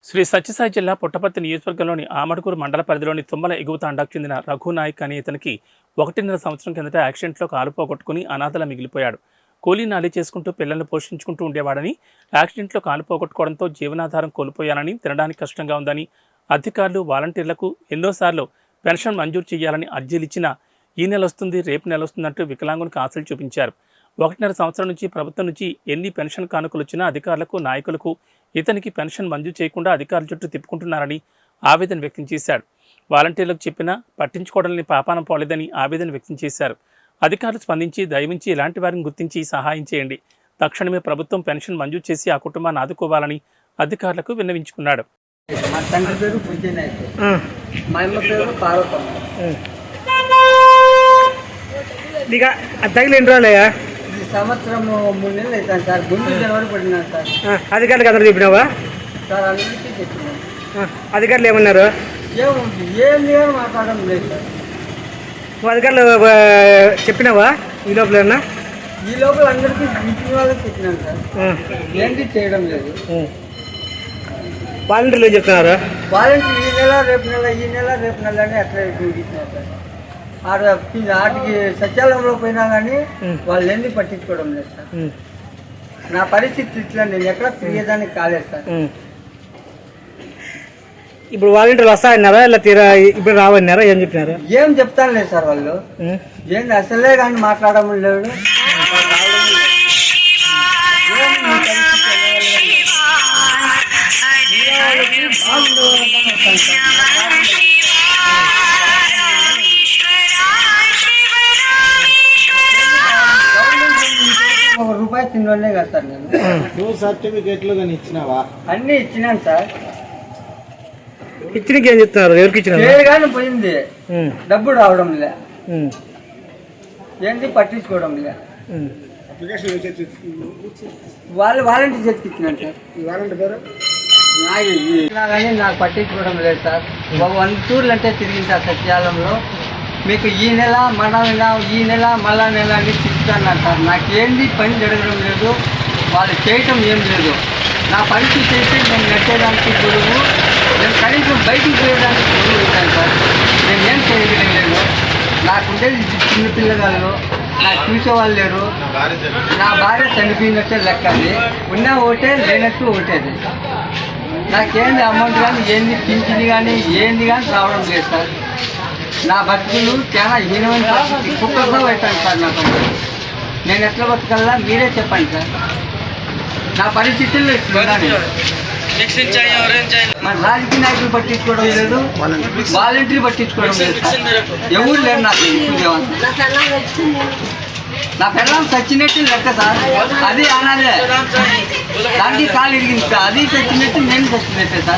శ్రీ సత్యసాయి జిల్లా పుట్టపర్తి నియోజకవర్గంలోని ఆమడుకూరు మండల పరిధిలోని తుమ్మల ఎగువ తండాకు చెందిన రఘునాయక్ అనే ఇతనికి 1.5 సంవత్సరం కిందట యాక్సిడెంట్లో కాలు పోగొట్టుకుని అనాథలా మిగిలిపోయాడు. కూలీ నాలి చేసుకుంటూ పిల్లలను పోషించుకుంటూ ఉండేవాడని, యాక్సిడెంట్లో కాలు పోగొట్టుకోవడంతో జీవనాధారం కోల్పోయానని, తినడానికి కష్టంగా ఉందని అధికారులు, వాలంటీర్లకు ఎన్నోసార్లు పెన్షన్ మంజూరు చేయాలని అర్జీలిచ్చినా ఈ నెల వస్తుంది, రేపు నెల వస్తుందంటూ వికలాంగునికి ఆశలు చూపించారు. 1.5 సంవత్సరం నుంచి ప్రభుత్వం నుంచి ఎన్ని పెన్షన్ కానుకలు వచ్చినా అధికారులకు, నాయకులకు ఇతనికి పెన్షన్ మంజూరు చేయకుండా అధికారుల చుట్టూ తిప్పుకుంటున్నారని ఆవేదన వ్యక్తం చేశాడు. వాలంటీర్లకు చెప్పినా పట్టించుకోవడాన్ని పాపానం పోలేదని ఆవేదన వ్యక్తం చేశారు. అధికారులు స్పందించి దయవించి ఇలాంటి వారిని గుర్తించి సహాయం చేయండి. తక్షణమే ప్రభుత్వం పెన్షన్ మంజూరు చేసి ఆ కుటుంబాన్ని ఆదుకోవాలని అధికారులకు విన్నవించుకున్నాడు. మా తండ్రి పేరు పూజనాయక్, మా అమ్మ పేరు పార్వతమ్మ. తగిలి ఎన్ని రోజులయ్యా? ఈ సంవత్సరం 3 నెలలు అవుతాను సార్. ముందు జనవరి పడినాను సార్. అధికారులకు అందరూ చెప్పినావా? సార్ అందరికీ చెప్పినాను. అధికారులు ఏమన్నారు? ఏం లేదు, మాట్లాడడం లేదు సార్. నువ్వు అధికారులు చెప్పినావా ఈ లోపల? ఈ లోపల అందరికీ ఇంటి వాళ్ళకి చెప్పినాను సార్. ఏంటి చేయడం లేదు. వాలంటీర్లు ఏం చెప్తున్నారు? వాలంటీర్ ఈ నెల రేపు నెల, ఈ నెల రేపు నెల అని అట్లా ఇచ్చినారు సార్. వాటికి సచివాలయంలో పోయినా కానీ వాళ్ళు ఎందుకు పట్టించుకోవడం లేదు సార్. నా పరిస్థితి ఇట్లా, నేను ఎక్కడ తిరిగేదానికి కాలేదు సార్. ఇప్పుడు వాలంటీర్లు వస్తాయన్నారా, ఇలా తీరా ఇప్పుడు రావన్నారా? ఏం చెప్పినారు? ఏం చెప్తాను లేదు సార్. వాళ్ళు ఏంటి అసలే కానీ మాట్లాడడం లేదు. ₹1 తిన్నోళ్ళే కదా సార్. నేను నువ్వు సర్టిఫికేట్లు కానీ ఇచ్చినావా? అన్నీ ఇచ్చినాను సార్. ఇచ్చినకి ఏం చెప్తున్నారు? ఎవరికి ఇచ్చిన? కానీ పోయింది, డబ్బు రావడం లే. ఏంటి పట్టించుకోవడం లే. వాళ్ళు వాలంటీర్ చేతికి ఇచ్చినాను సార్. వాలంటీర్ పేరు కానీ నాకు పట్టించుకోవడం లేదు సార్. 100 టూర్లు అంటే తిరిగింది సార్ సచివాలయంలో. మీకు ఈ నెల మన నెల, ఈ నెల మళ్ళా నెల అని చెప్తాను సార్. నాకేంది పని జరగడం లేదు, వాళ్ళు చేయటం ఏం లేదు. నా పరిస్థితి అయితే నేను నెట్టేదానికి గురువు, నేను కనీసం బయటికి పోయేదానికి గురువు అవుతాను సార్. నేను ఏం చేయగలం లేదు. నాకుండేది చిన్నపిల్లగాళ్ళు, నాకు చూసేవాళ్ళు లేరు. నా భార్య చనిపోయినట్టే లెక్క. అది ఉన్నా ఒకటే, లేనట్టు ఒకటేది. నాకేంది అమౌంట్ కానీ, ఏంది పింఛన్ కానీ, ఏంది కానీ రావడం లేదు సార్. నా బతుకులు చాలా హీనమైన పరిస్థితి, కుక్కతో అవుతాను సార్. నాకు నేను ఎట్లా బతకల్లా మీరే చెప్పండి సార్. నా పరిస్థితుల్లో మన రాజకీయ నాయకులు పట్టించుకోవడం లేదు, వాలంటీర్ పట్టించుకోవడం లేదు సార్. ఎవరు లేరు నాకు. నా పిల్లలు చచ్చినట్టు లెక్క సార్. అది అనాదే, దానికి కాలు ఇరిగింది సార్. అది చచ్చినట్టు నేను చచ్చినట్టే సార్.